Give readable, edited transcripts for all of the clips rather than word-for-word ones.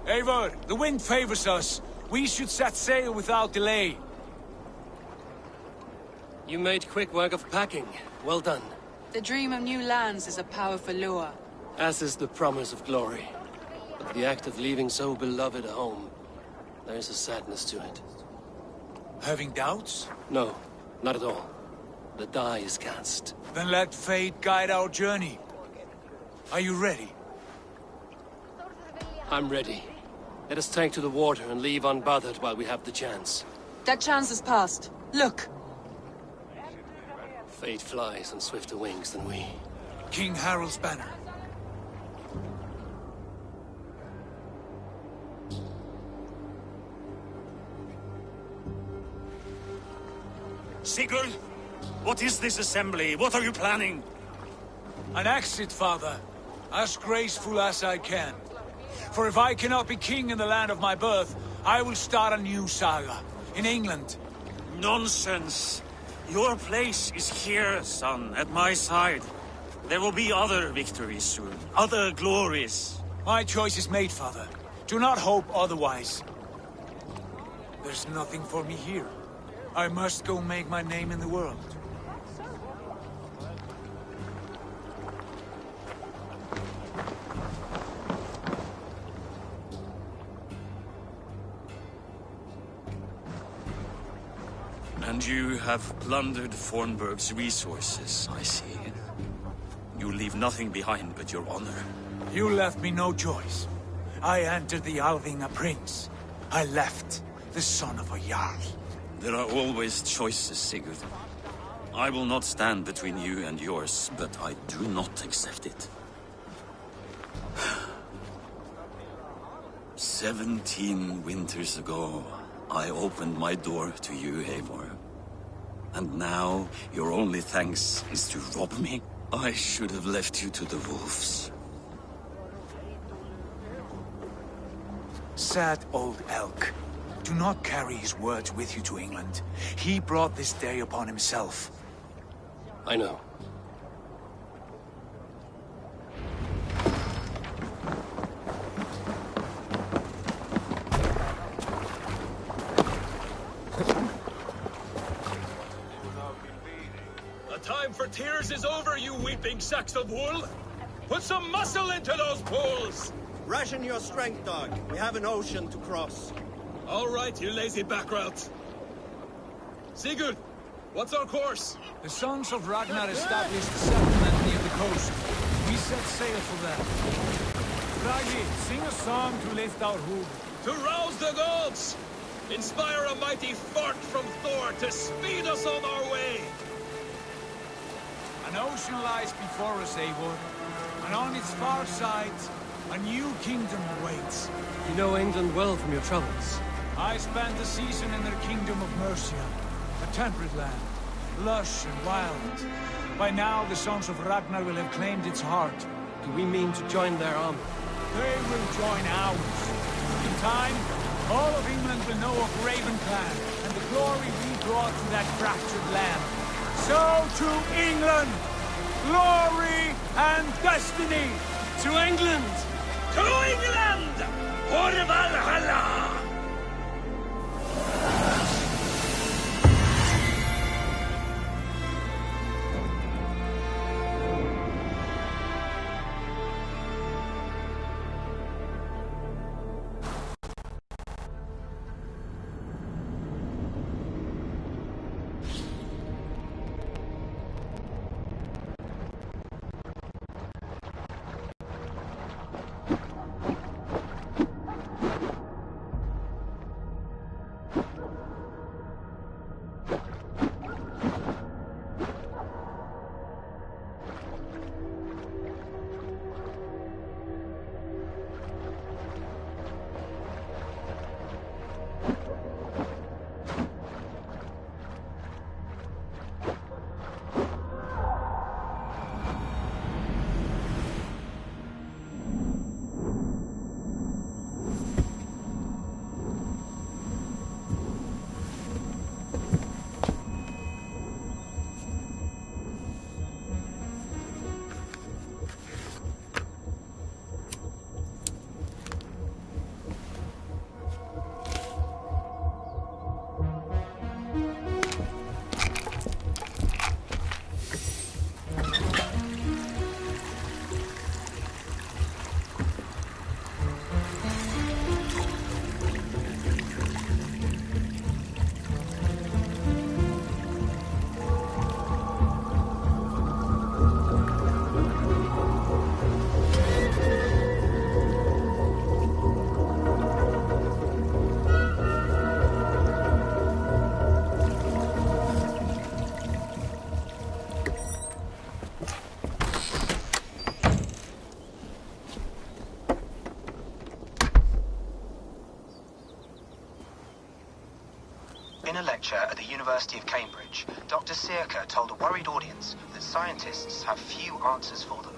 Eivor, the wind favors us. We should set sail without delay. You made quick work of packing. Well done. The dream of new lands is a powerful lure. As is the promise of glory. But the act of leaving so beloved a home, there's a sadness to it. Having doubts? No, not at all. The die is cast. Then let fate guide our journey. Are you ready? I'm ready. Let us take to the water and leave unbothered while we have the chance. That chance is past. Look! Fate flies on swifter wings than we. King Harald's banner. Sigurd! What is this assembly? What are you planning? An exit, father. As graceful as I can. For if I cannot be king in the land of my birth, I will start a new saga. In England. Nonsense! Your place is here, son, at my side. There will be other victories soon. Other glories. My choice is made, father. Do not hope otherwise. There's nothing for me here. I must go make my name in the world. And you have plundered Fornburg's resources, I see. You leave nothing behind but your honor. You left me no choice. I entered the Alving a prince. I left the son of a Jarl. There are always choices, Sigurd. I will not stand between you and yours, but I do not accept it. 17 winters ago, I opened my door to you, Eivor. And now, your only thanks is to rob me? I should have left you to the wolves. Sad old elk. Do not carry his words with you to England. He brought this day upon himself. I know. The time for tears is over, you weeping sacks of wool! Put some muscle into those pulls! Ration your strength, dog. We have an ocean to cross. All right, you lazy backroutes. Sigurd, what's our course? The sons of Ragnar established a settlement near the coast. We set sail for them. Bragi, sing a song to lift our hood. To rouse the gods! Inspire a mighty fart from Thor to speed us on our way! An ocean lies before us, Eivor, and on its far side, a new kingdom awaits. You know England well from your travels. I spent a season in their kingdom of Mercia, a temperate land, lush and wild. By now, the sons of Ragnar will have claimed its heart. Do we mean to join their army? They will join ours. In time, all of England will know of Raven Clan and the glory we brought to that fractured land. So to England! Glory and destiny! To England! To England! For Valhalla! In a lecture at the University of Cambridge, Dr. Circa told a worried audience that scientists have few answers for them.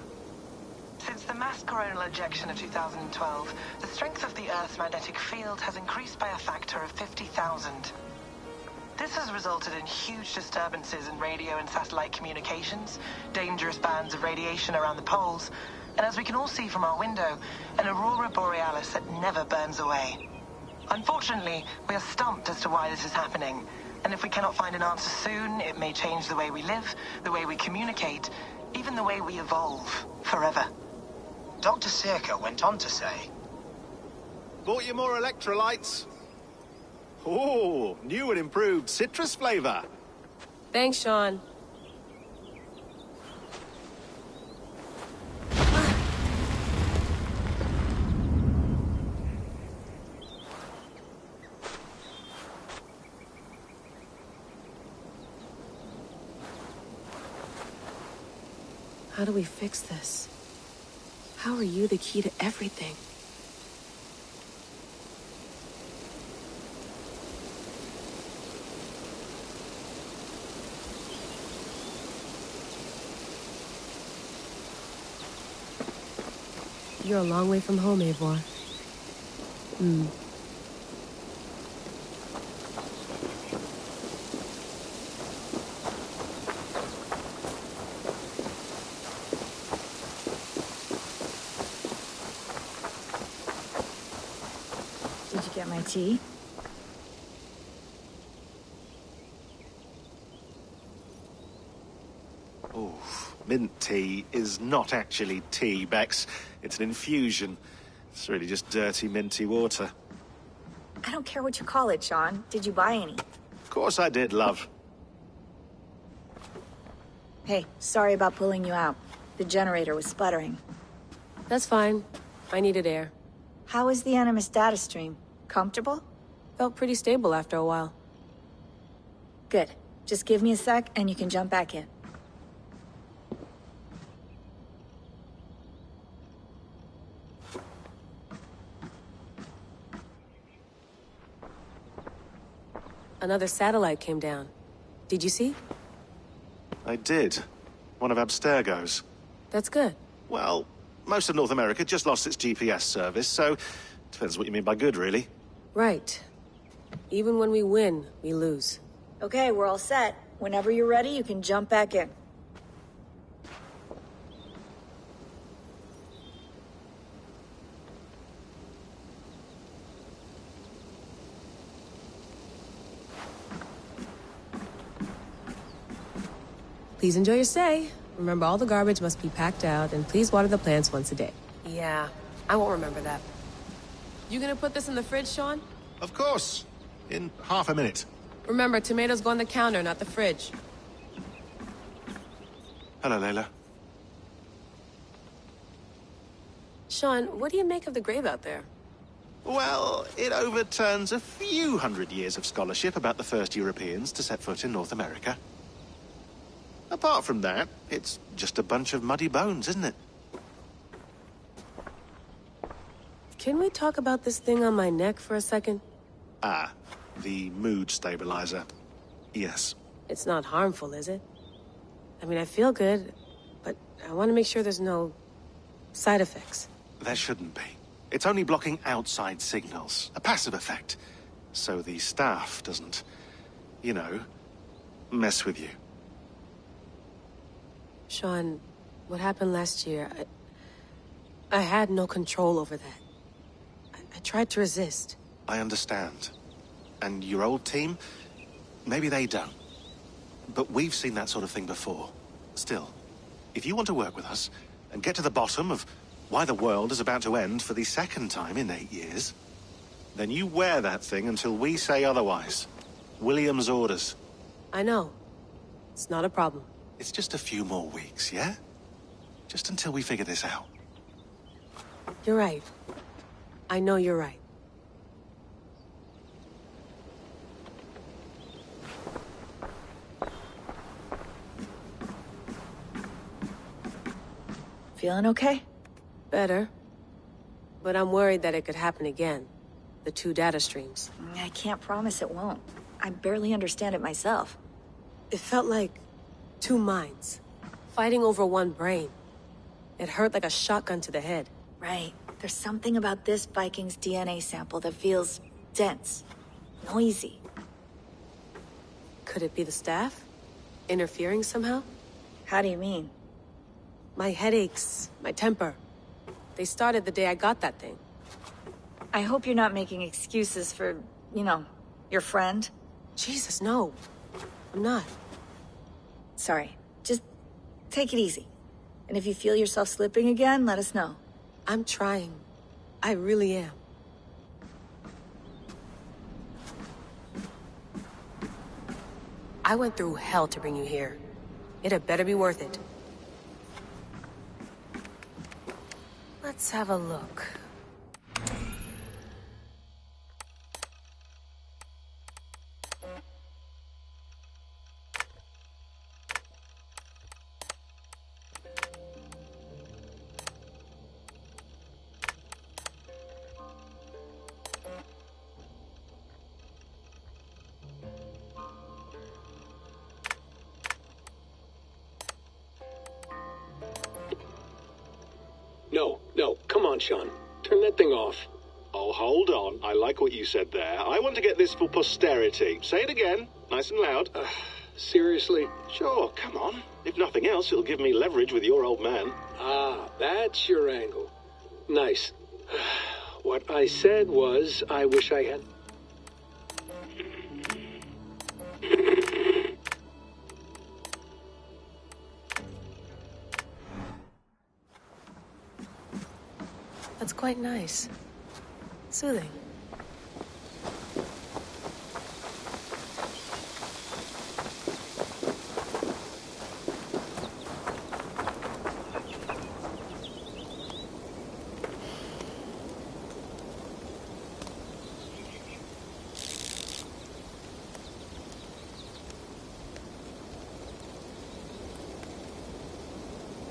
Since the mass coronal ejection of 2012, the strength of the Earth's magnetic field has increased by a factor of 50,000. This has resulted in huge disturbances in radio and satellite communications, dangerous bands of radiation around the poles, and as we can all see from our window, an aurora borealis that never burns away. Unfortunately, we are stumped as to why this is happening, and if we cannot find an answer soon, it may change the way we live, the way we communicate, even the way we evolve, forever. Dr. Circa went on to say, Bought you more electrolytes? Oh, new and improved citrus flavor. Thanks, Sean. How do we fix this? How are you the key to everything? You're a long way from home, Eivor. Did you get my tea? Oh, mint tea is not actually tea, Bex. It's an infusion. It's really just dirty, minty water. I don't care what you call it, Sean. Did you buy any? Of course I did, love. Hey, sorry about pulling you out. The generator was sputtering. That's fine. I needed air. How was the Animus data stream? Comfortable? Felt pretty stable after a while. Good. Just give me a sec and you can jump back in. Another satellite came down. Did you see? I did. One of Abstergo's. That's good. Well, most of North America just lost its GPS service, so depends what you mean by good, really. Right. Even when we win, we lose. Okay, we're all set. Whenever you're ready, you can jump back in. Please enjoy your stay. Remember, all the garbage must be packed out, and please water the plants once a day. Yeah, I won't remember that. You gonna put this in the fridge, Sean? Of course. In half a minute. Remember, tomatoes go on the counter, not the fridge. Hello, Layla. Sean, what do you make of the grave out there? Well, it overturns a few hundred years of scholarship about the first Europeans to set foot in North America. Apart from that, it's just a bunch of muddy bones, isn't it? Can we talk about this thing on my neck for a second? Ah, the mood stabilizer. Yes. It's not harmful, is it? I mean, I feel good, but I want to make sure there's no side effects. There shouldn't be. It's only blocking outside signals, a passive effect. So the staff doesn't, you know, mess with you. Sean, what happened last year, I had no control over that. I tried to resist. I understand. And your old team, maybe they don't. But we've seen that sort of thing before. Still, if you want to work with us and get to the bottom of why the world is about to end for the second time in 8 years, then you wear that thing until we say otherwise. William's orders. I know. It's not a problem. It's just a few more weeks, yeah? Just until we figure this out. You're right. I know you're right. Feeling okay? Better. But I'm worried that it could happen again. The two data streams. I can't promise it won't. I barely understand it myself. It felt like two minds, fighting over one brain. It hurt like a shotgun to the head. Right. There's something about this Viking's DNA sample that feels dense, noisy. Could it be the staff? Interfering somehow? How do you mean? My headaches, my temper. They started the day I got that thing. I hope you're not making excuses for, you know, your friend. Jesus, no. I'm not. Sorry. Just take it easy. And if you feel yourself slipping again, let us know. I'm trying. I really am. I went through hell to bring you here. It had better be worth it. Let's have a look. No, come on, Sean. Turn that thing off. Oh, hold on. I like what you said there. I want to get this for posterity. Say it again, nice and loud. Seriously? Sure, come on. If nothing else, it'll give me leverage with your old man. Ah, that's your angle. Nice. What I said was, I wish I had... That's quite nice. Soothing.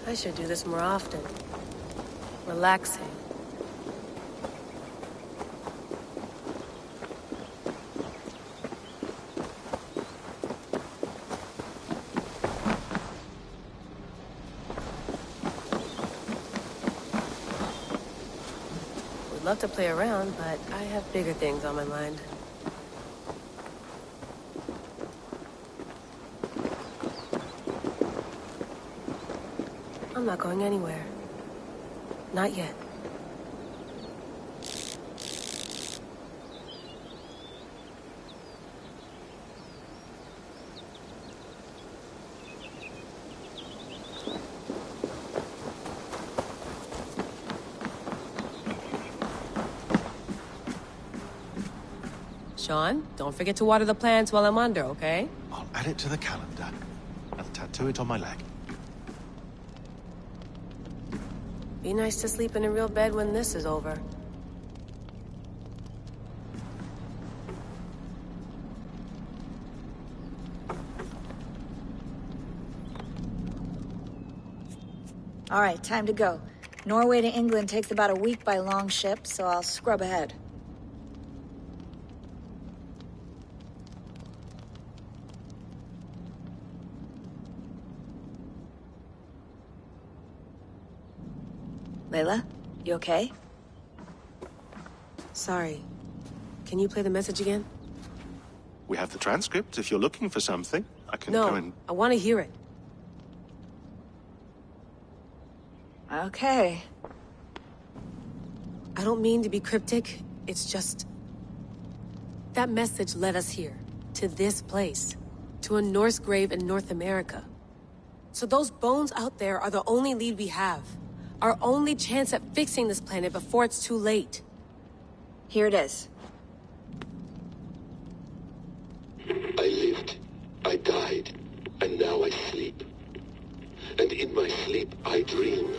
I should do this more often. Relaxing. Would love to play around, but I have bigger things on my mind. I'm not going anywhere. Not yet. Sean, don't forget to water the plants while I'm under, okay? I'll add it to the calendar and tattoo it on my leg. Be nice to sleep in a real bed when this is over. All right, time to go. Norway to England takes about a week by long ship, so I'll scrub ahead. Layla, you okay? Sorry. Can you play the message again? We have the transcript. If you're looking for something, I can No, go and... I want to hear it. Okay. I don't mean to be cryptic. It's just... that message led us here. To this place. To a Norse grave in North America. So those bones out there are the only lead we have. Our only chance at fixing this planet before it's too late. Here it is. I lived, I died, and now I sleep. And in my sleep I dream.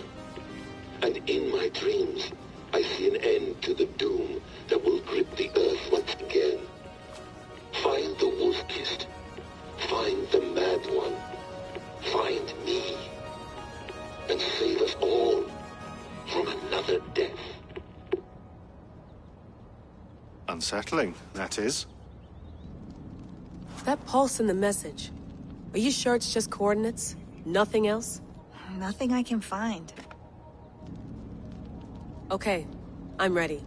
And in my dreams I see an end to the doom that will grip the earth once again. Find the wolf-kissed. Find the mad one. Find me. And save us all from another death. Unsettling, that is. That pulse in the message. Are you sure it's just coordinates? Nothing else? Nothing I can find. Okay, I'm ready.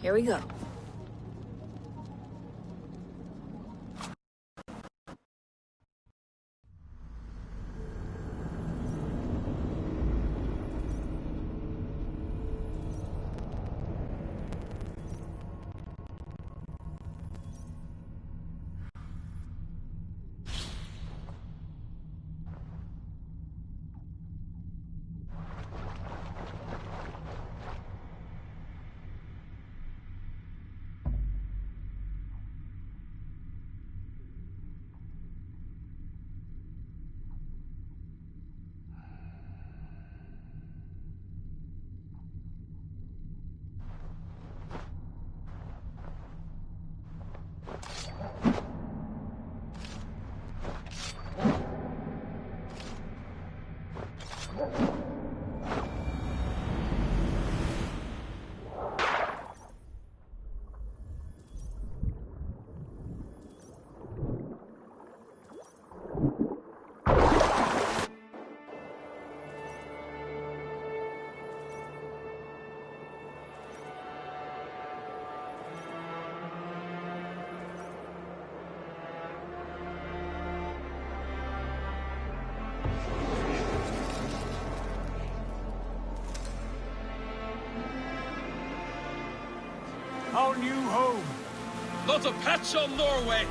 Here we go. Our new home. Not a patch on Norway!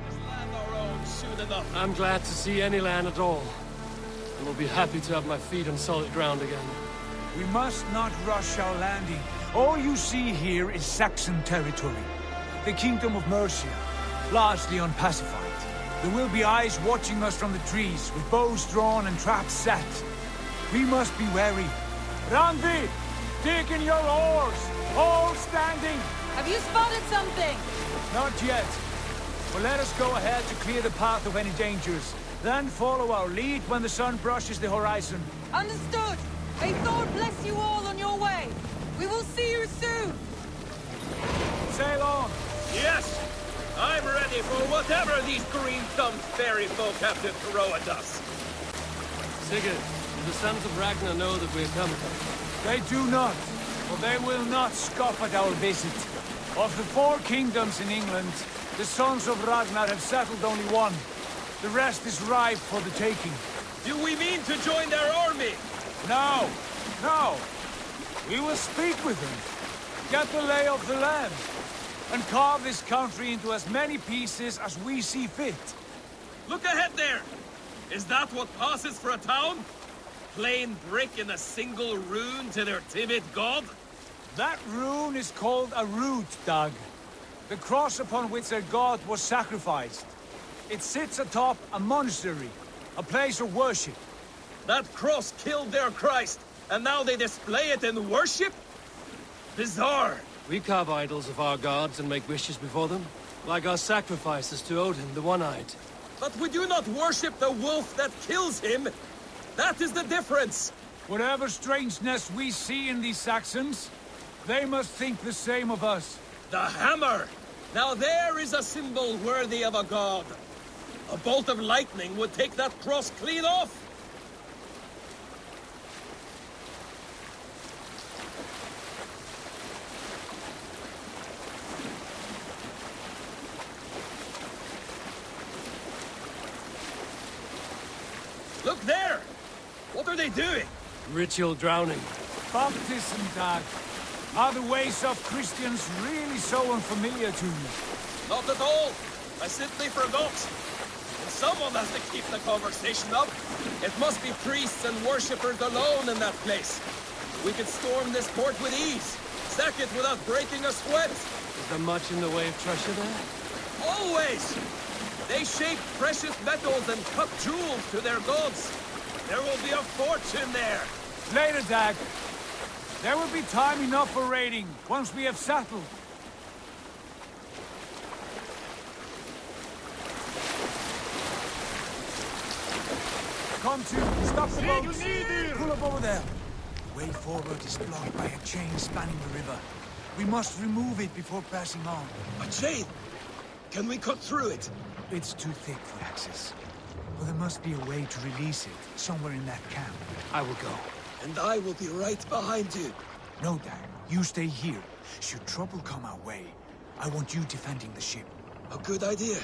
This land our own soon enough. I'm glad to see any land at all. And will be happy to have my feet on solid ground again. We must not rush our landing. All you see here is Saxon territory. The Kingdom of Mercia, largely unpacified. There will be eyes watching us from the trees, with bows drawn and traps set. We must be wary. Randi! Dig in your oars! All standing! Have you spotted something? Not yet. But let us go ahead to clear the path of any dangers. Then follow our lead when the sun brushes the horizon. Understood! May Thor bless you all on your way! We will see you soon! Sail on! Yes! I'm ready for whatever these green-thumbed fairy folk have to throw at us. Sigurd, do the sons of Ragnar know that we're coming? They do not, but they will not scoff at our visit. Of the 4 kingdoms in England, the sons of Ragnar have settled only one. The rest is ripe for the taking. Do we mean to join their army? No, no. We will speak with them, get the lay of the land, and carve this country into as many pieces as we see fit. Look ahead there! Is that what passes for a town? Plain brick in a single rune to their timid god? That rune is called a root, Dag. The cross upon which their god was sacrificed. It sits atop a monastery, a place of worship. That cross killed their Christ, and now they display it in worship? Bizarre! We carve idols of our gods and make wishes before them, like our sacrifices to Odin, the One-Eyed. But we do not worship the wolf that kills him! That is the difference! Whatever strangeness we see in these Saxons, they must think the same of us. The hammer! Now there is a symbol worthy of a god. A bolt of lightning would take that cross clean off! Look there! What are they doing? Ritual drowning. Baptism, Dag. Are the ways of Christians really so unfamiliar to you? Not at all. I simply forgot. And someone has to keep the conversation up. It must be priests and worshippers alone in that place. We could storm this port with ease. Sack it without breaking a sweat. Is there much in the way of treasure there? Always! They shape precious metals and cut jewels to their gods. There will be a fortune there. Later, Dag. There will be time enough for raiding, once we have settled. Come to, stop the boat. Pull up over there. The way forward is blocked by a chain spanning the river. We must remove it before passing on. A chain? Can we cut through it? It's too thick for access. But there must be a way to release it, somewhere in that camp. I will go. And I will be right behind you. No, Dad. You stay here. Should trouble come our way, I want you defending the ship. A good idea.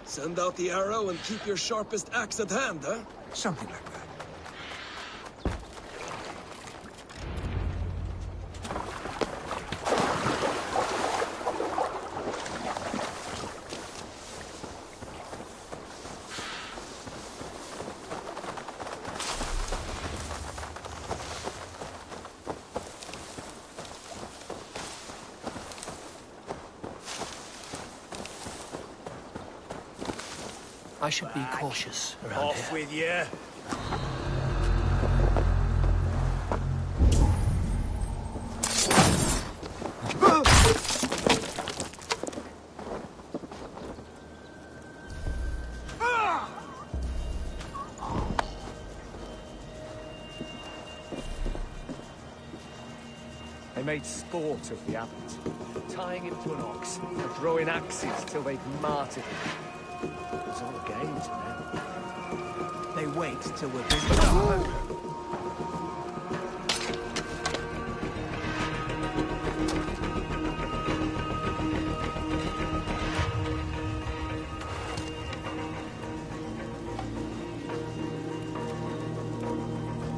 Send out the arrow and keep your sharpest axe at hand, huh? Something like that. I should be cautious around Off here. with you. They made sport of the abbot, tying him to an ox and throwing axes till they'd martyred him. It was all a game to them. They wait till we're busy.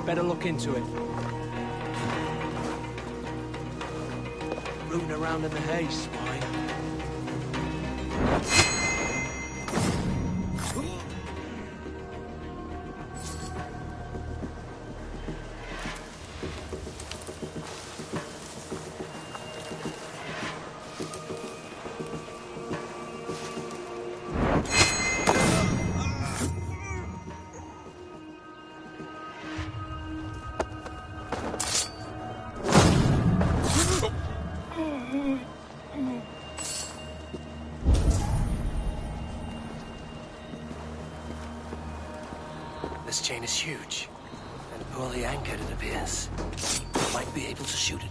Better look into it. Rooting around in the hay, swine. This chain is huge, and poorly anchored, it appears. I might be able to shoot it.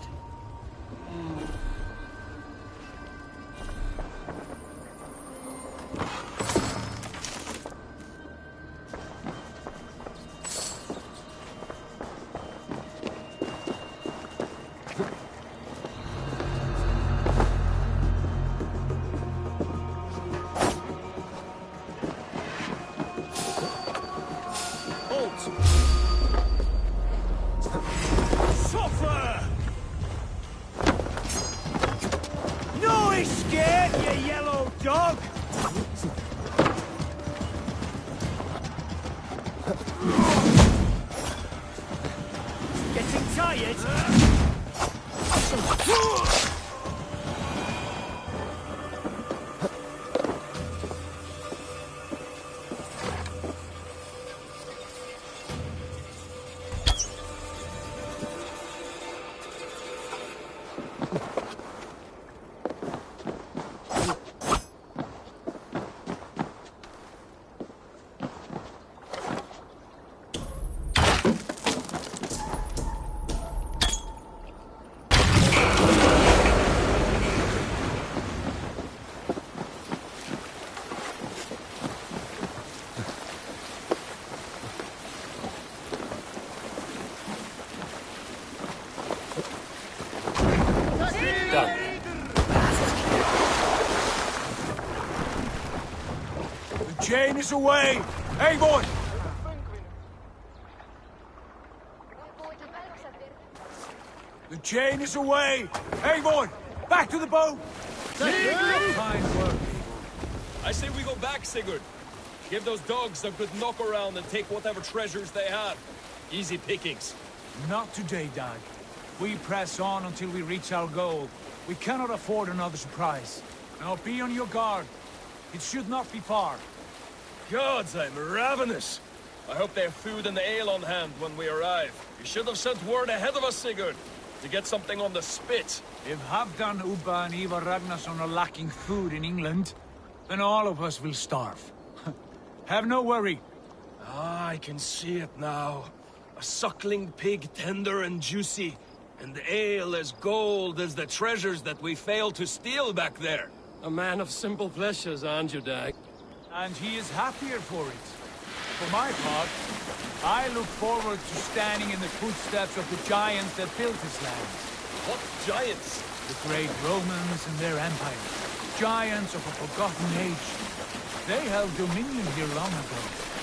Suffer! No escape, you yellow dog! Getting tired? The chain is away! Avon! The chain is away! Avon! Back to the boat! Fine work, Avon. I say we go back, Sigurd. Give those dogs a good knock around and take whatever treasures they have. Easy pickings. Not today, Dag. We press on until we reach our goal. We cannot afford another surprise. Now be on your guard. It should not be far. Gods, I'm ravenous. I hope they have food and ale on hand when we arrive. You should have sent word ahead of us, Sigurd, to get something on the spit. If Halfdan, Ubba and Ivar Ragnarsson are lacking food in England, then all of us will starve. Have no worry. Ah, I can see it now. A suckling pig, tender and juicy. And the ale as gold as the treasures that we failed to steal back there. A man of simple pleasures, aren't you, Dag? And he is happier for it. For my part, I look forward to standing in the footsteps of the giants that built this land. What giants? The great Romans and their empire. Giants of a forgotten age. They held dominion here long ago,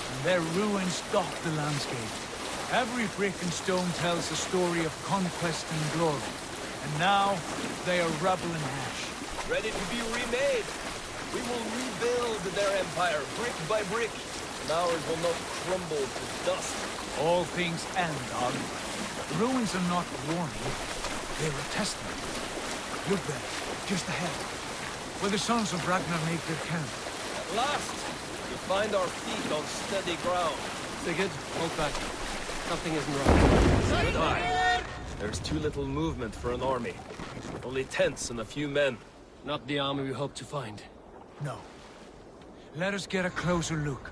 and their ruins dot the landscape. Every brick and stone tells a story of conquest and glory. And now, they are rubble and ash. Ready to be remade. We will rebuild their empire, brick by brick. And ours will not crumble to dust. All things end, Ollie. The ruins are not a warning. They're a testament. Look there, just ahead. Where the sons of Ragnar make their camp. At last, we find our feet on steady ground. Sigurd, hold back. Nothing isn't right. Good eye. There's too little movement for an army. Only tents and a few men. Not the army we hope to find. No. Let us get a closer look.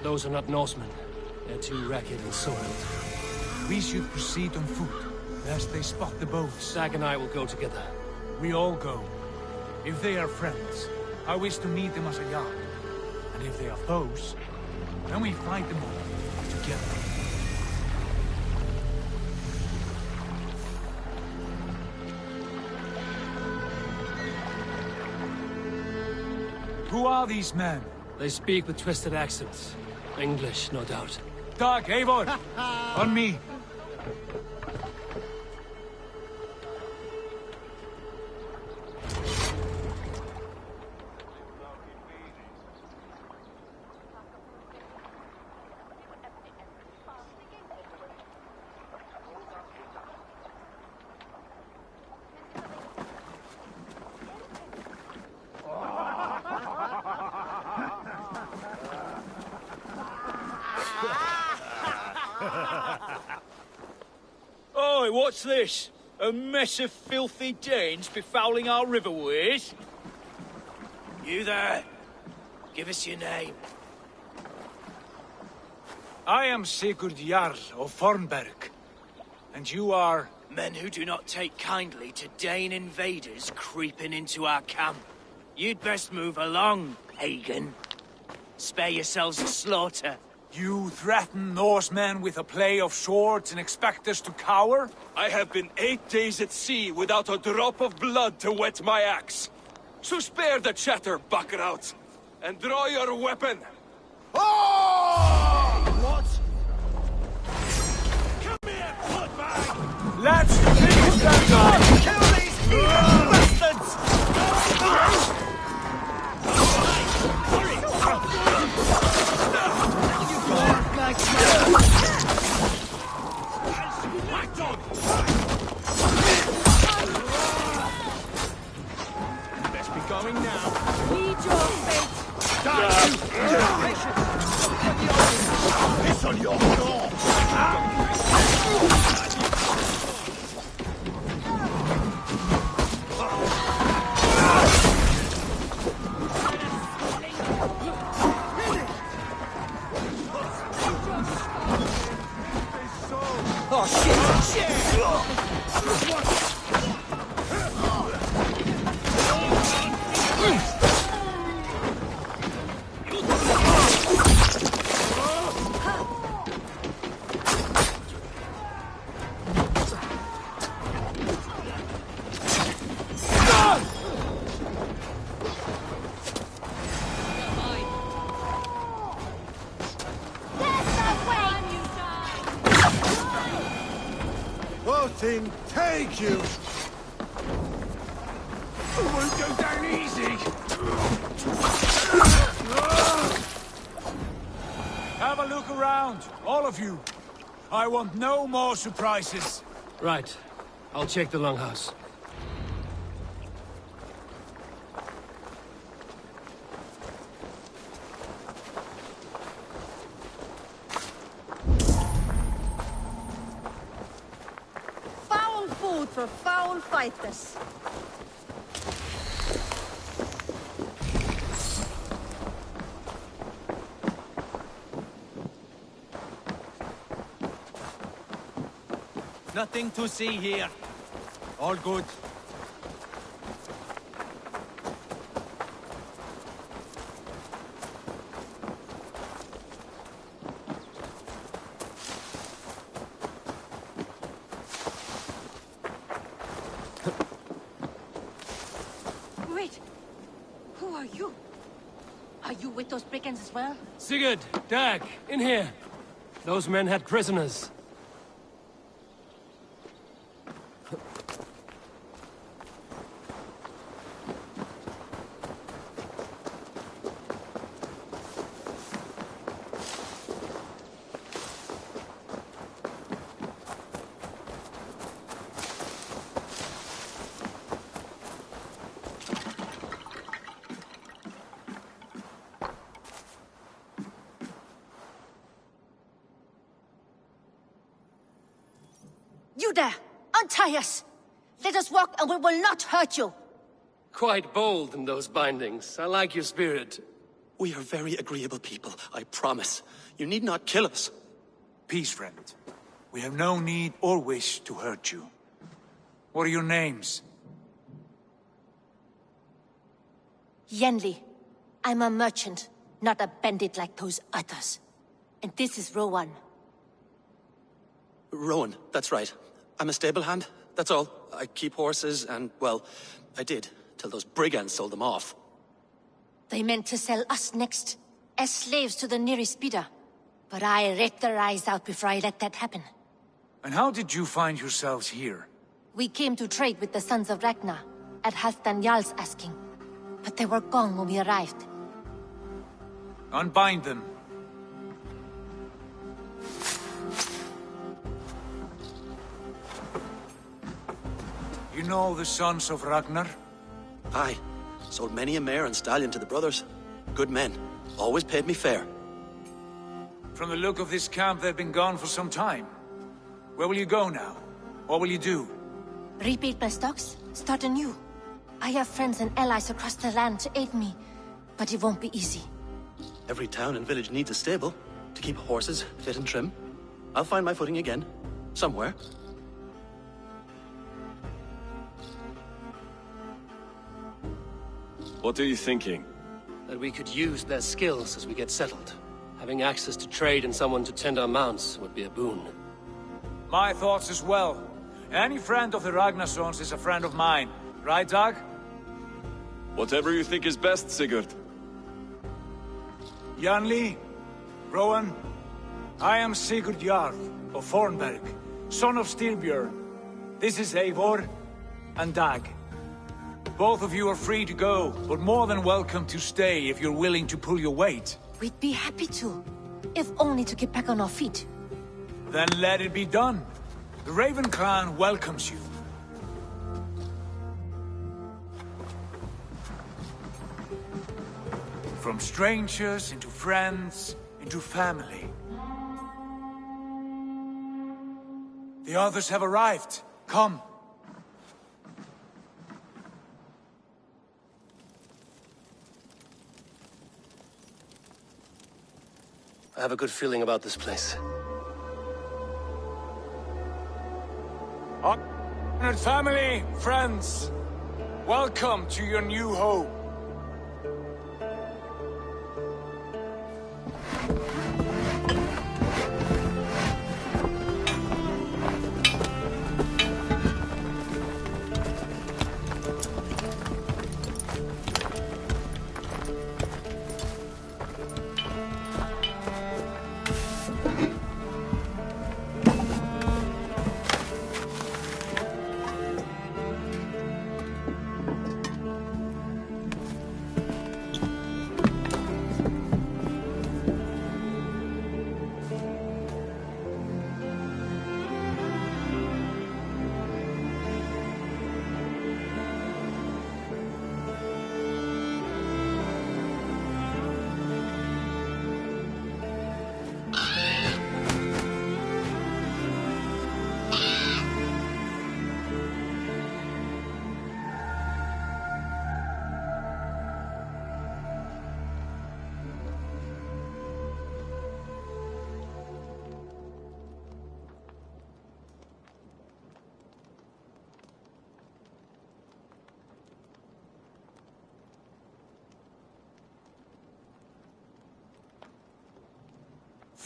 Those are not Norsemen. They're too ragged and soiled. We should proceed on foot, lest they spot the boats. Dag and I will go together. We all go. If they are friends, I wish to meet them as a yard. And if they are foes, then we fight them all together. Who are these men? They speak with twisted accents. English, no doubt. Dag, Eivor! On me! Oi, what's this? A mess of filthy Danes befouling our riverways? You there? Give us your name. I am Sigurd Jarl of Fornberg. And you are... Men who do not take kindly to Dane invaders creeping into our camp. You'd best move along, pagan. Spare yourselves a slaughter. You threaten Norsemen with a play of swords and expect us to cower? I have been 8 days at sea without a drop of blood to wet my axe. So spare the chatter, Buckerout, and draw your weapon. Oh! What? Come here, footbag! Let's finish that guy! Kill these heathen bastards! Best be going now. Lead your fate. It's on your door! Oh, Voting, take you! It won't go down easy! Have a look around, all of you. I want no more surprises. Right. I'll check the longhouse. for foul fight this. Nothing to see here. All good. Wait! Who are you? Are you with those brigands as well? Sigurd, Dag, in here. Those men had prisoners. You there! Untie us! Let us walk and we will not hurt you! Quite bold in those bindings. I like your spirit. We are very agreeable people, I promise. You need not kill us. Peace, friend. We have no need or wish to hurt you. What are your names? Yenli. I'm a merchant, not a bandit like those others. And this is Rowan. Rowan, that's right. I'm a stable hand, that's all. I keep horses and, well, I did, till those brigands sold them off. They meant to sell us next, as slaves to the nearest bidder. But I ripped their eyes out before I let that happen. And how did you find yourselves here? We came to trade with the Sons of Ragnar, at Halfdan Jarl's asking. But they were gone when we arrived. Unbind them. You know the Sons of Ragnar? Aye. Sold many a mare and stallion to the brothers. Good men. Always paid me fair. From the look of this camp, they've been gone for some time. Where will you go now? What will you do? Rebuild my stocks, start anew. I have friends and allies across the land to aid me, but it won't be easy. Every town and village needs a stable, to keep horses fit and trim. I'll find my footing again. Somewhere. What are you thinking? That we could use their skills as we get settled. Having access to trade and someone to tend our mounts would be a boon. My thoughts as well. Any friend of the Ragnarsons is a friend of mine. Right, Dag? Whatever you think is best, Sigurd. Janli, Rowan, I am Sigurd Jarl of Fornberg, son of Styrbjörn. This is Eivor and Dag. Both of you are free to go, but more than welcome to stay if you're willing to pull your weight. We'd be happy to, if only to get back on our feet. Then let it be done. The Raven clan welcomes you. From strangers into friends, into family. The others have arrived. Come. I have a good feeling about this place. Honored family, friends, welcome to your new home.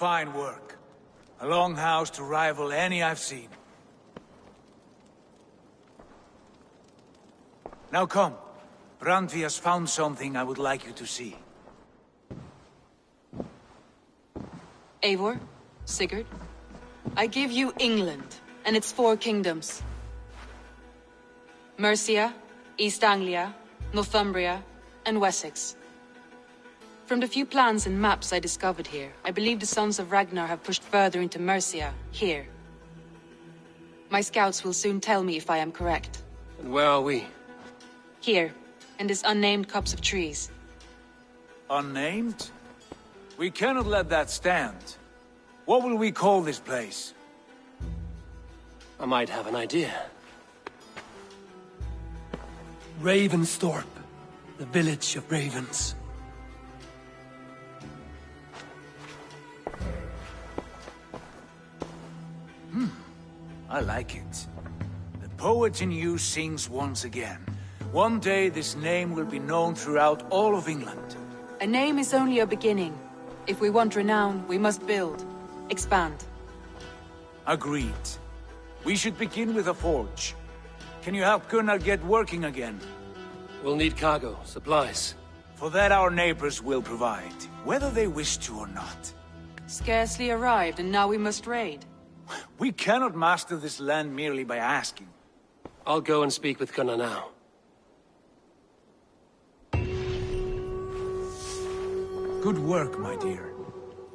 Fine work. A longhouse to rival any I've seen. Now come. Brandvi has found something I would like you to see. Eivor, Sigurd, I give you England and its 4 kingdoms. Mercia, East Anglia, Northumbria, and Wessex. From the few plans and maps I discovered here, I believe the Sons of Ragnar have pushed further into Mercia, here. My scouts will soon tell me if I am correct. And where are we? Here, in this unnamed copse of trees. Unnamed? We cannot let that stand. What will we call this place? I might have an idea. Ravensthorpe, the village of ravens. I like it. The poet in you sings once again. One day this name will be known throughout all of England. A name is only a beginning. If we want renown, we must build. Expand. Agreed. We should begin with a forge. Can you help Gunnar get working again? We'll need cargo, supplies. For that our neighbors will provide, whether they wish to or not. Scarcely arrived, and now we must raid. We cannot master this land merely by asking. I'll go and speak with Gunnar now. Good work, my dear.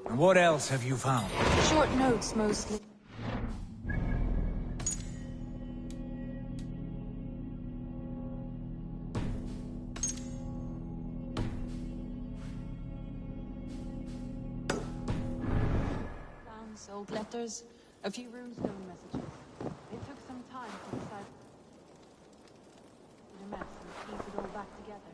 And what else have you found? Short notes, mostly. Plans, old letters, a few runestone messages. It took some time to decide a mess and piece it all back together.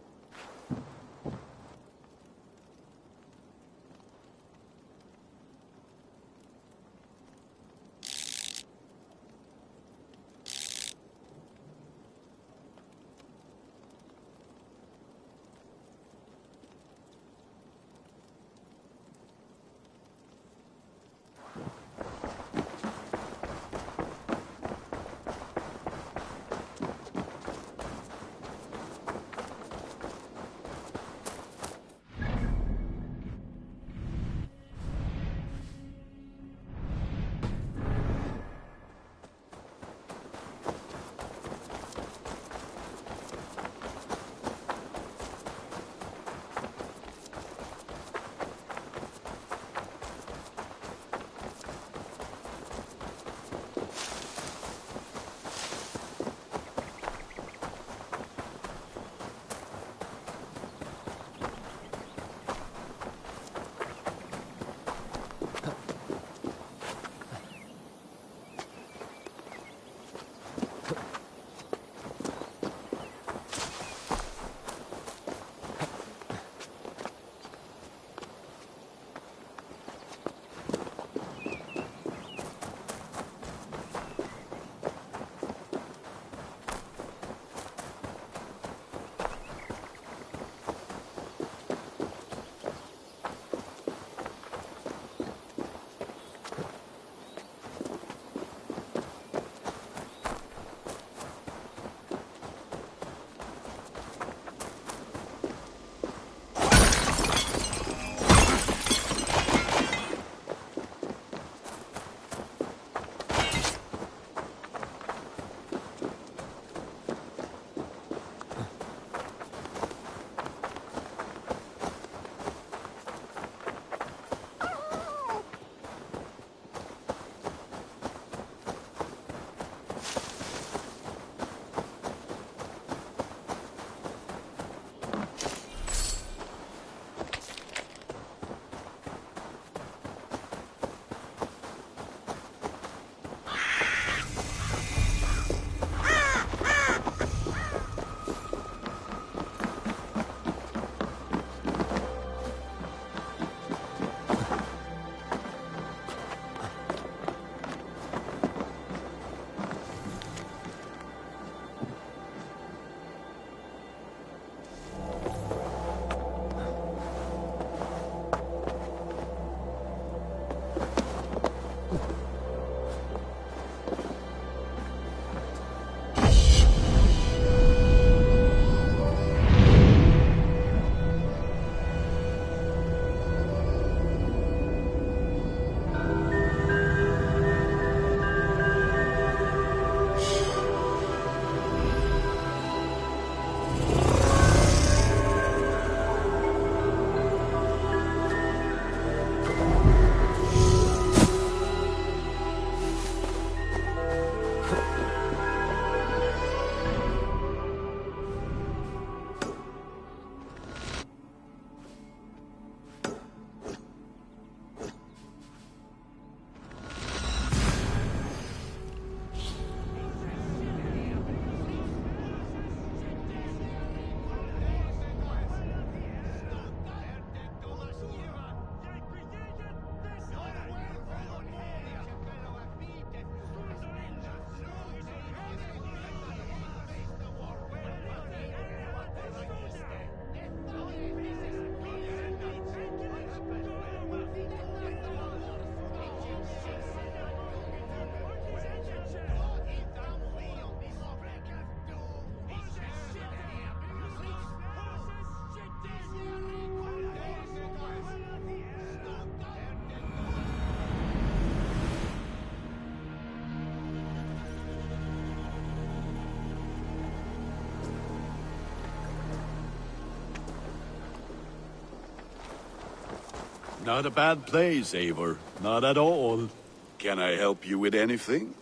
Not a bad place, Eivor. Not at all. Can I help you with anything?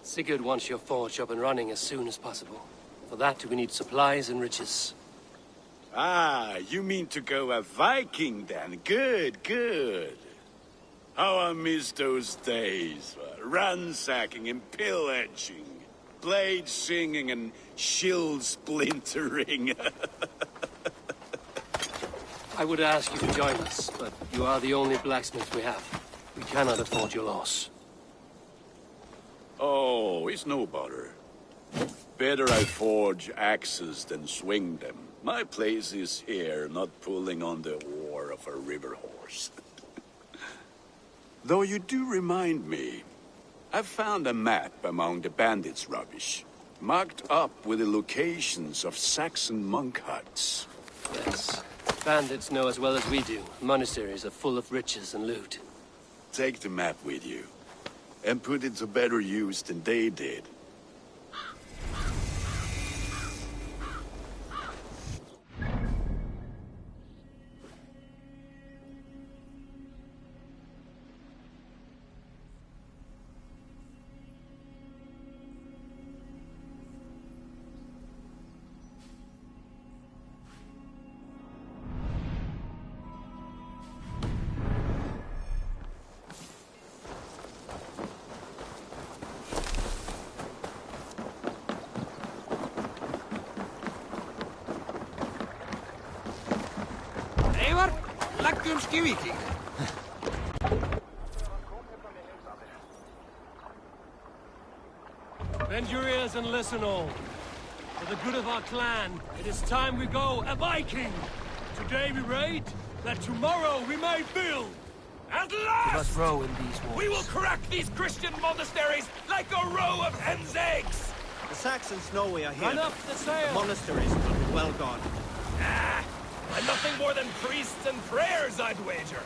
Sigurd wants your forge up and running as soon as possible. For that, we need supplies and riches. Ah, you mean to go a Viking then? Good, good. How I miss those days. Ransacking and pillaging. Blade singing and shield splintering. I would ask you to join us, but you are the only blacksmith we have. We cannot afford your loss. Oh, it's no bother. Better I forge axes than swing them. My place is here, not pulling on the oar of a river horse. Though you do remind me, I found a map among the bandits' rubbish, marked up with the locations of Saxon monk huts. Yes. Bandits know as well as we do. Monasteries are full of riches and loot. Take the map with you, and put it to better use than they did. Bend your ears and listen all. For the good of our clan, it is time we go a Viking! Today we raid, that tomorrow we may build! At Give last! us row in these wars. We will crack these Christian monasteries like a row of hen's eggs! The Saxons know we are here. Run up the sail! The monasteries will be well gone. Ah! And nothing more than priests and prayers, I'd wager!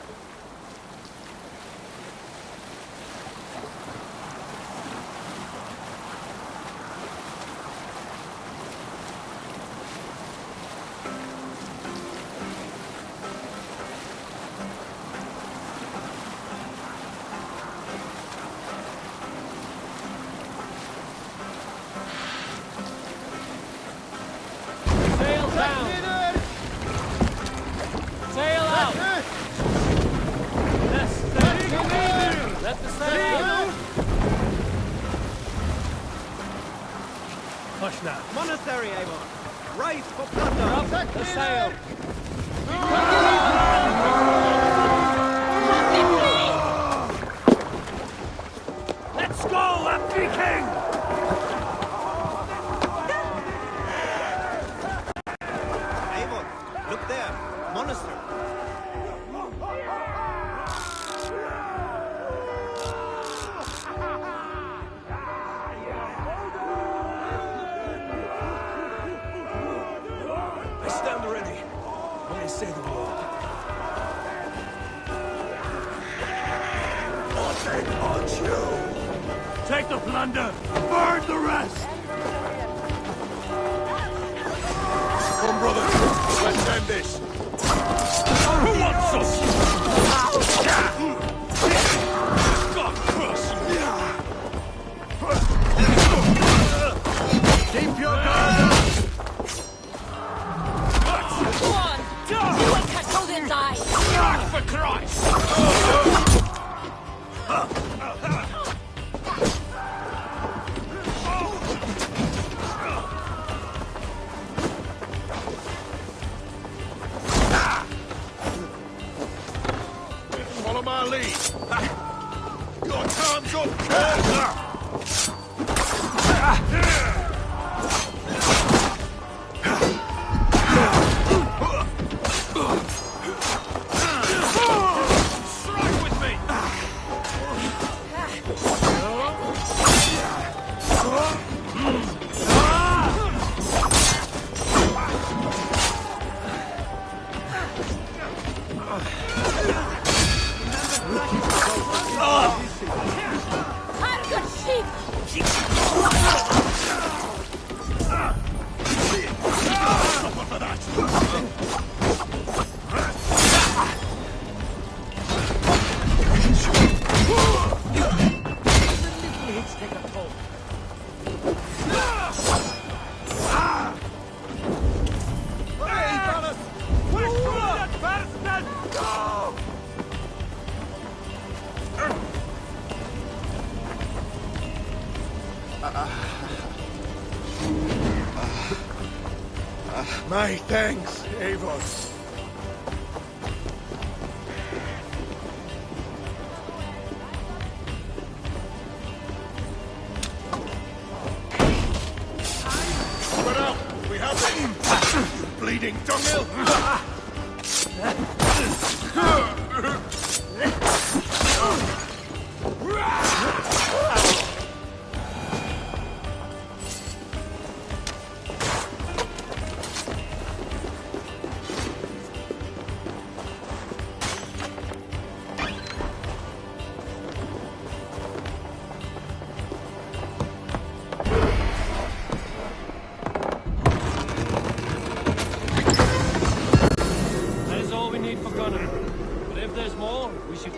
Push now. Monastery, Eivor! Rise for plunder! Up the sail! Let's go, a Viking! Eivor, look there! Monastery! Say the word. Or they punch you! Take the plunder! Burn the rest! Come, brother! Let's end this! Who wants us? God curse you! Keep your guard up! God for Christ! Follow my lead! Your time's up! My thanks, Eivor. Bleeding dunghill!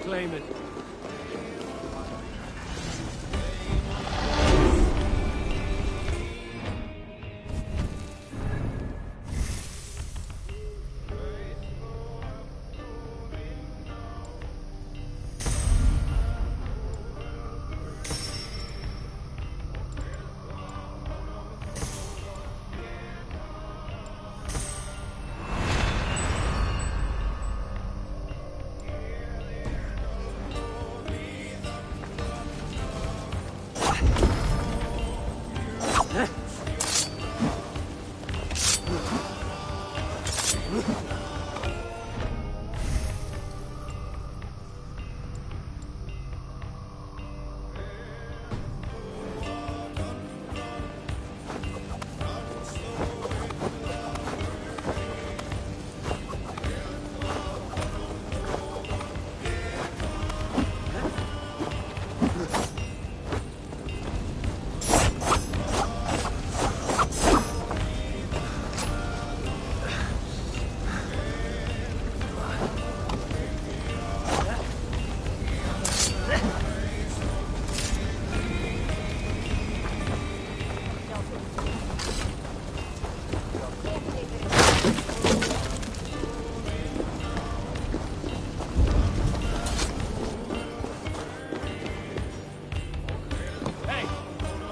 Claim it.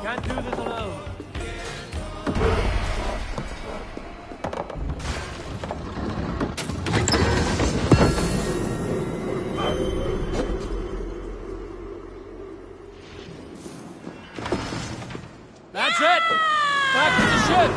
Can't do this alone. That's it! Back to the ship!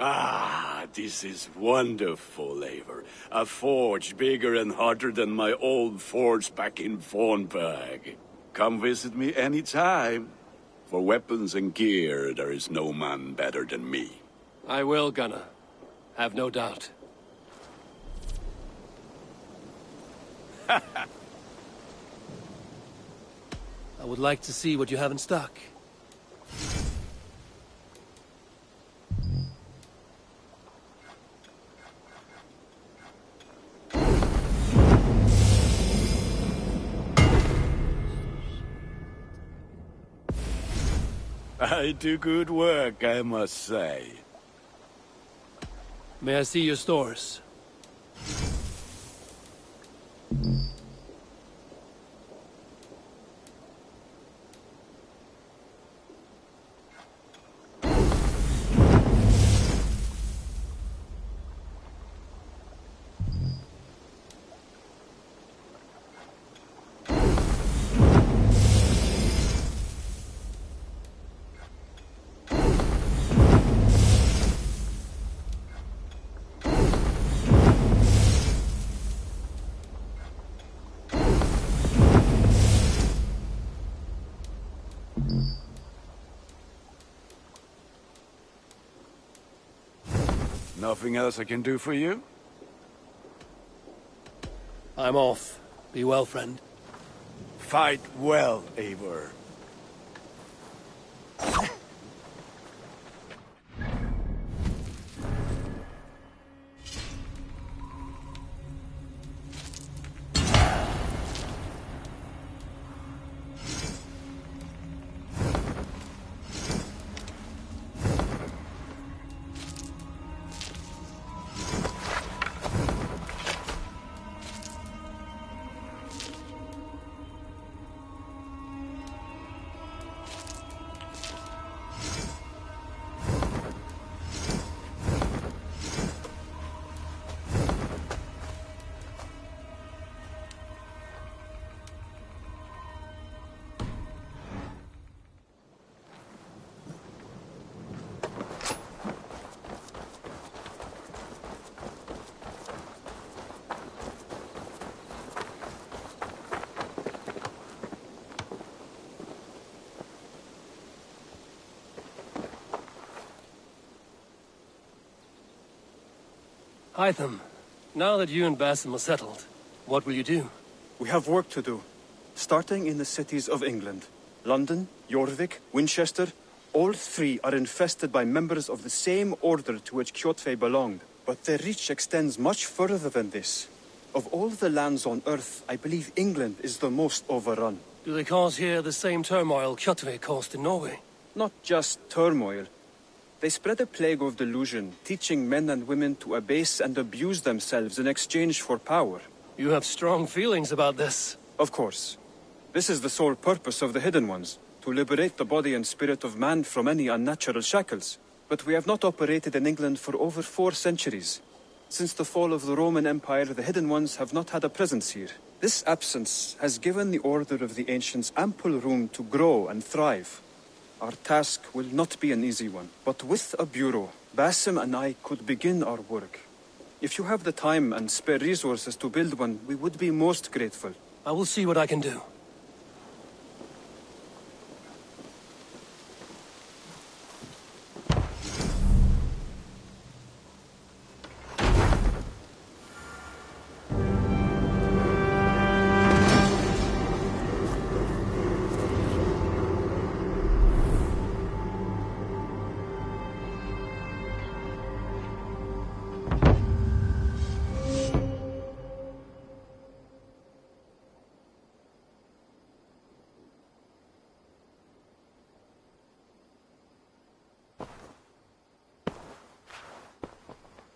Ah, this is wonderful, Eivor. A forge bigger and hotter than my old forge back in Vornberg. Come visit me anytime. For weapons and gear, there is no man better than me. I will, Gunnar. Have no doubt. I would like to see what you have in stock. I do good work, I must say. May I see your stores? Nothing else I can do for you? I'm off. Be well, friend. Fight well, Eivor. Hytham, now that you and Basim are settled, what will you do? We have work to do, starting in the cities of England. London, Jorvik, Winchester, all three are infested by members of the same order to which Kjotve belonged. But their reach extends much further than this. Of all the lands on Earth, I believe England is the most overrun. Do they cause here the same turmoil Kjotve caused in Norway? Not just turmoil. They spread a plague of delusion, teaching men and women to abase and abuse themselves in exchange for power. You have strong feelings about this. Of course. This is the sole purpose of the Hidden Ones, to liberate the body and spirit of man from any unnatural shackles. But we have not operated in England for over 4 centuries. Since the fall of the Roman Empire, the Hidden Ones have not had a presence here. This absence has given the Order of the Ancients ample room to grow and thrive. Our task will not be an easy one, but with a bureau, Basim and I could begin our work. If you have the time and spare resources to build one, we would be most grateful. I will see what I can do.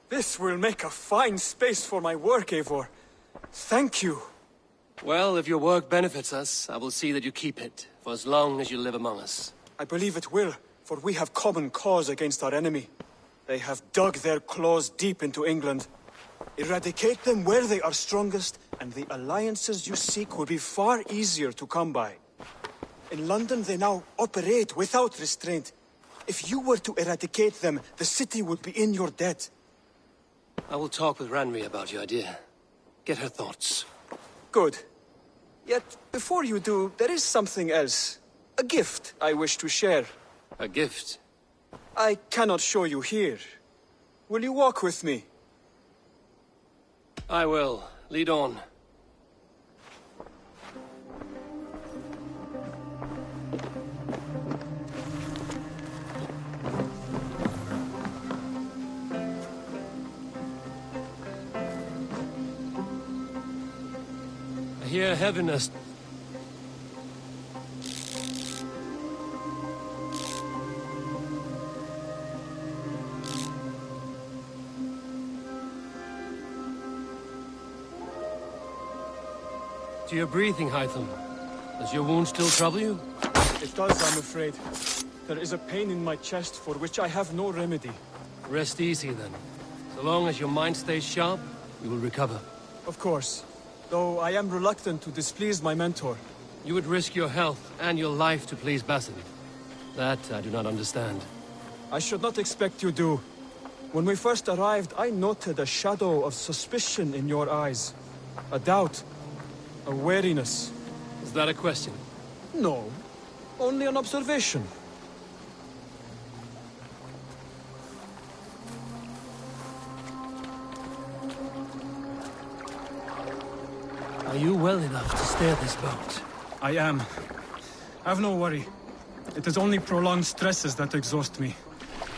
This will make a fine space for my work, Eivor. Thank you. Well, if your work benefits us, I will see that you keep it, for as long as you live among us. I believe it will, for we have common cause against our enemy. They have dug their claws deep into England. Eradicate them where they are strongest, and the alliances you seek will be far easier to come by. In London, they now operate without restraint. If you were to eradicate them, the city would be in your debt. I will talk with Ranri about your idea. Get her thoughts. Good. Yet, before you do, there is something else. A gift I wish to share. A gift? I cannot show you here. Will you walk with me? I will. Lead on. I hear heaviness. to your breathing, Hytham. Does your wound still trouble you? It does, I'm afraid. There is a pain in my chest for which I have no remedy. Rest easy, then. So long as your mind stays sharp, you will recover. Of course. Though I am reluctant to displease my mentor. You would risk your health and your life to please Basin. That I do not understand. I should not expect you do. When we first arrived, I noted a shadow of suspicion in your eyes. A doubt. A wariness. Is that a question? No. Only an observation. Are you well enough to steer this boat? I am. Have no worry. It is only prolonged stresses that exhaust me.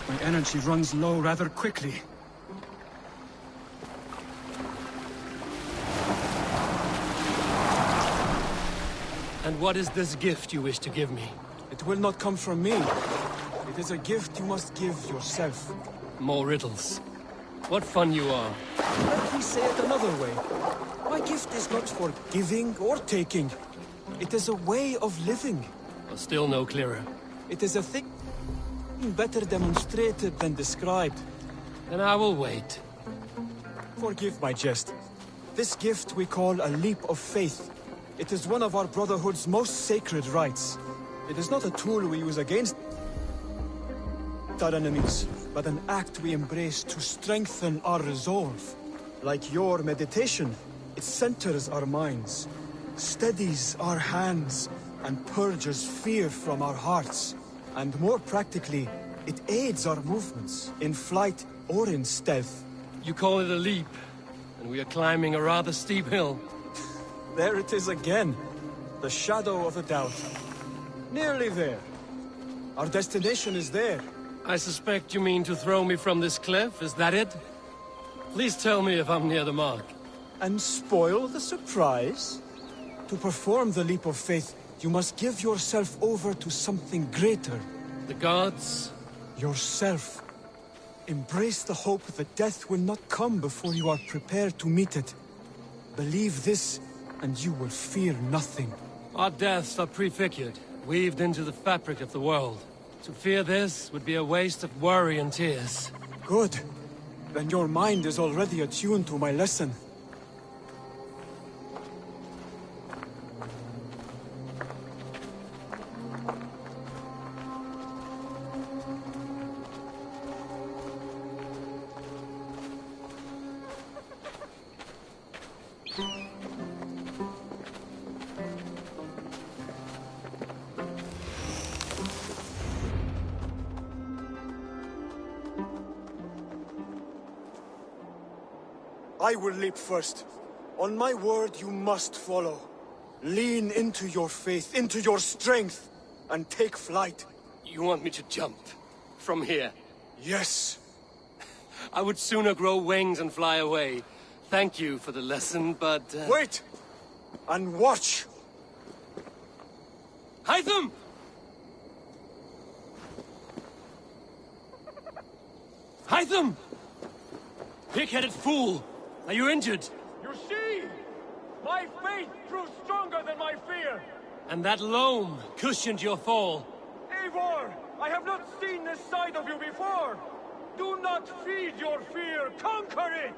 My energy runs low rather quickly. And what is this gift you wish to give me? It will not come from me. It is a gift you must give yourself. More riddles. What fun you are. Let me say it another way. My gift is not for giving or taking. It is a way of living. Well, still no clearer. It is a thing better demonstrated than described. Then I will wait. Forgive my jest. This gift we call a leap of faith. It is one of our Brotherhood's most sacred rites. It is not a tool we use against our enemies, but an act we embrace to strengthen our resolve. Like your meditation, it centers our minds, steadies our hands, and purges fear from our hearts. And more practically, it aids our movements, in flight or in stealth. You call it a leap, and we are climbing a rather steep hill. There it is again. The shadow of a doubt. Nearly there. Our destination is there. I suspect you mean to throw me from this cliff, is that it? Please tell me if I'm near the mark. And spoil the surprise? To perform the leap of faith, you must give yourself over to something greater. The gods? Yourself. Embrace the hope that death will not come before you are prepared to meet it. Believe this, and you will fear nothing. Our deaths are prefigured, weaved into the fabric of the world. To fear this would be a waste of worry and tears. Good. Then your mind is already attuned to my lesson. I will leap first. On my word, you must follow. Lean into your faith, into your strength, and take flight. You want me to jump? From here? Yes. I would sooner grow wings and fly away. Thank you for the lesson, but... Wait! And watch! Hytham! Hytham! Pig-headed fool! Are you injured? You see? My faith proved stronger than my fear! And that loam cushioned your fall. Eivor! I have not seen this side of you before! Do not feed your fear! Conquer it!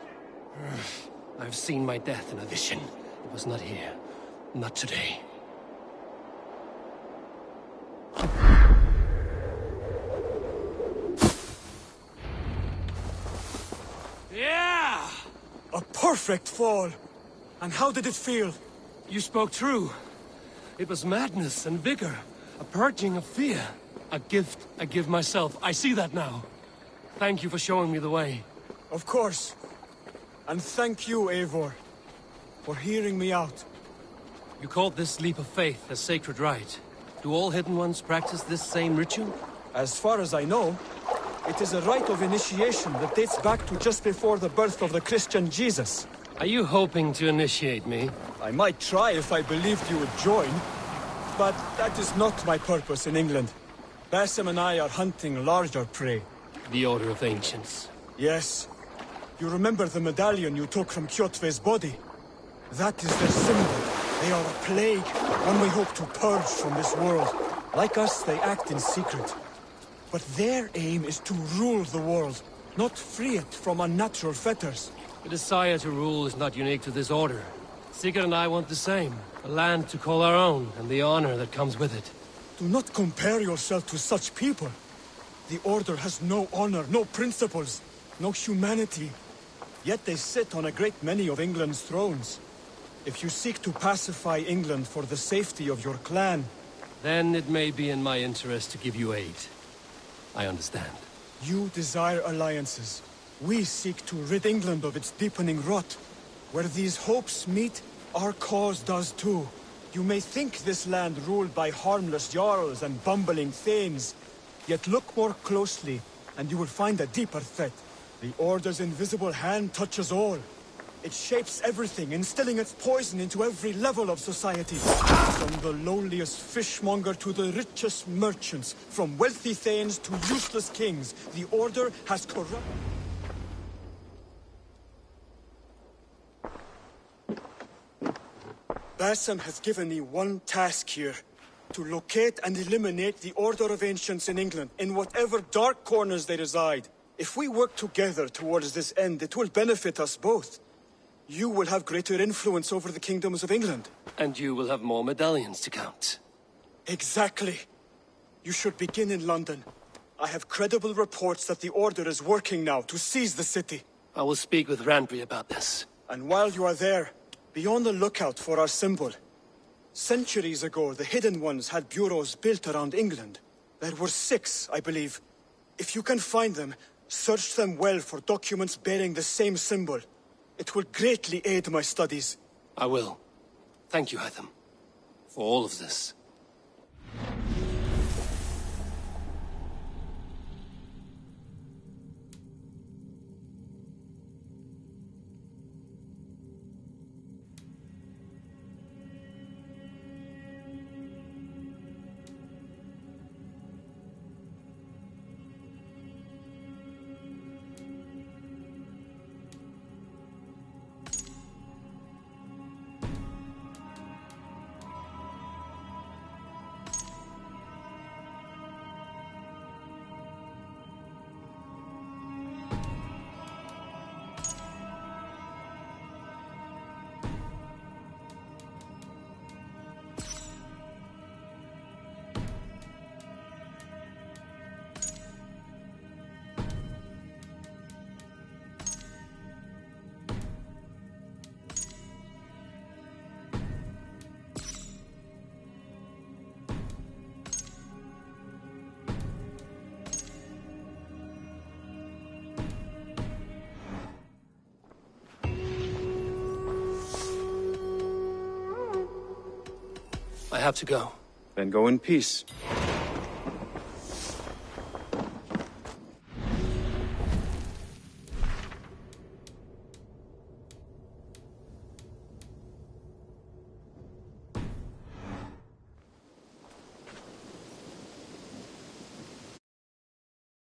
I've seen my death in a vision. It was not here. Not today. Yeah! A perfect fall! And how did it feel? You spoke true. It was madness and vigor. A purging of fear. A gift I give myself. I see that now. Thank you for showing me the way. Of course. And thank you, Eivor, for hearing me out. You called this leap of faith a sacred rite. Do all Hidden Ones practice this same ritual? As far as I know, it is a rite of initiation that dates back to just before the birth of the Christian Jesus. Are you hoping to initiate me? I might try if I believed you would join. But that is not my purpose in England. Basim and I are hunting larger prey. The Order of Ancients. Yes. You remember the medallion you took from Kjotve's body? That is their symbol. They are a plague, one we hope to purge from this world. Like us, they act in secret. But their aim is to rule the world, not free it from unnatural fetters. The desire to rule is not unique to this order. Sigurd and I want the same. A land to call our own, and the honor that comes with it. Do not compare yourself to such people. The Order has no honor, no principles, no humanity. Yet they sit on a great many of England's thrones. If you seek to pacify England for the safety of your clan... Then it may be in my interest to give you aid. I understand. You desire alliances. We seek to rid England of its deepening rot. Where these hopes meet, our cause does too. You may think this land ruled by harmless jarls and bumbling thanes. Yet look more closely, and you will find a deeper threat. The Order's invisible hand touches all. It shapes everything, instilling its poison into every level of society. From the lowliest fishmonger to the richest merchants, from wealthy thanes to useless kings, the Order has corrupted... Bassam has given me one task here. To locate and eliminate the Order of Ancients in England, in whatever dark corners they reside. If we work together towards this end, it will benefit us both. You will have greater influence over the kingdoms of England. And you will have more medallions to count. Exactly. You should begin in London. I have credible reports that the Order is working now to seize the city. I will speak with Randbury about this. And while you are there, be on the lookout for our symbol. Centuries ago, the Hidden Ones had bureaus built around England. There were 6, I believe. If you can find them, search them well for documents bearing the same symbol. It will greatly aid my studies. I will. Thank you, Hytham, for all of this. I have to go. Then go in peace.